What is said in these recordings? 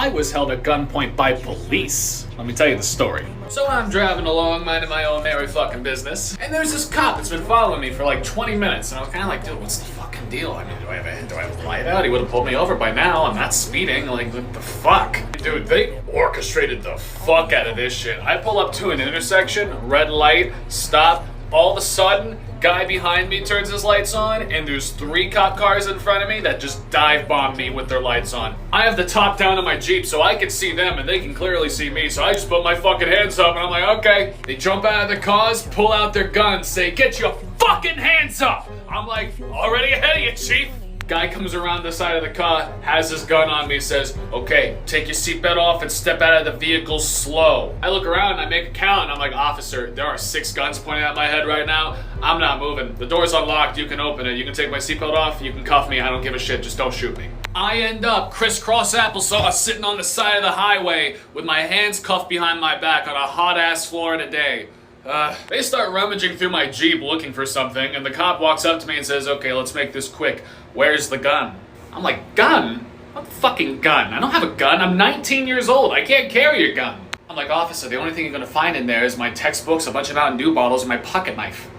I was held at gunpoint by police. Let me tell you the story. So I'm driving along, minding my own merry fucking business, and there's this cop that's been following me for like 20 minutes, and I was kind of like, dude, what's the fucking deal? I mean, do I have a light out? He would have pulled me over by now. I'm not speeding. Like, what the fuck? Dude, they orchestrated the fuck out of this shit. I pull up to an intersection, red light, stop. All of a sudden, guy behind me turns his lights on, and there's 3 cop cars in front of me that just dive bomb me with their lights on. I have the top down of my Jeep, so I can see them, and they can clearly see me, so I just put my fucking hands up, and I'm like, okay. They jump out of the cars, pull out their guns, say, get your fucking hands up! I'm like, already ahead of you, Chief. Guy comes around the side of the car, has his gun on me, says, okay, take your seatbelt off and step out of the vehicle slow. I look around, I make a count, and I'm like, officer, there are 6 guns pointing at my head right now. I'm not moving. The door's unlocked, you can open it. You can take my seatbelt off, you can cuff me, I don't give a shit, just don't shoot me. I end up crisscross applesauce sitting on the side of the highway with my hands cuffed behind my back on a hot-ass Florida day. They start rummaging through my Jeep looking for something, and the cop walks up to me and says, okay, let's make this quick. Where's the gun? I'm like, gun? What fucking gun? I don't have a gun. I'm 19 years old. I can't carry a gun. I'm like, officer, the only thing you're gonna find in there is my textbooks, a bunch of Mountain Dew bottles, and my pocket knife.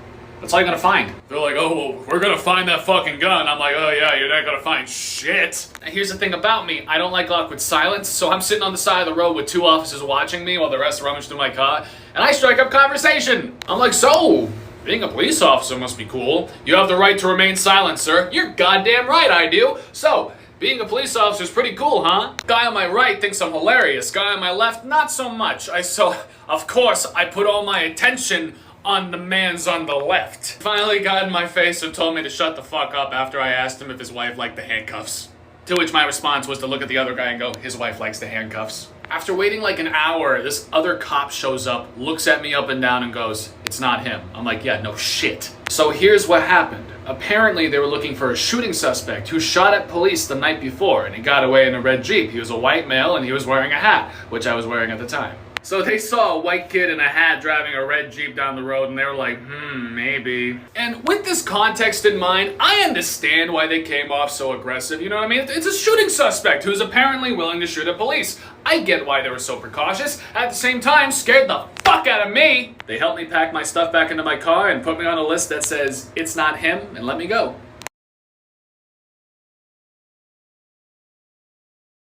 That's all you're gonna find. They're like, oh, well, we're gonna find that fucking gun. I'm like, oh yeah, you're not gonna find shit. And here's the thing about me, I don't like awkward silence, so I'm sitting on the side of the road with 2 officers watching me while the rest rummage through my car, and I strike up conversation. I'm like, so, being a police officer must be cool. You have the right to remain silent, sir. You're goddamn right I do. So, being a police officer is pretty cool, huh? Guy on my right thinks I'm hilarious. Guy on my left, not so much. Of course, I put all my attention on the man's on the left. Finally got in my face and told me to shut the fuck up after I asked him if his wife liked the handcuffs. To which my response was to look at the other guy and go, his wife likes the handcuffs. After waiting like an hour, this other cop shows up, looks at me up and down and goes, it's not him. I'm like, yeah, no shit. So here's what happened. Apparently they were looking for a shooting suspect who shot at police the night before, and he got away in a red Jeep. He was a white male and he was wearing a hat, which I was wearing at the time. So they saw a white kid in a hat driving a red Jeep down the road, and they were like, maybe. And with this context in mind, I understand why they came off so aggressive, you know what I mean? It's a shooting suspect who's apparently willing to shoot at police. I get why they were so precautious. At the same time, scared the fuck out of me. They helped me pack my stuff back into my car and put me on a list that says, it's not him, and let me go.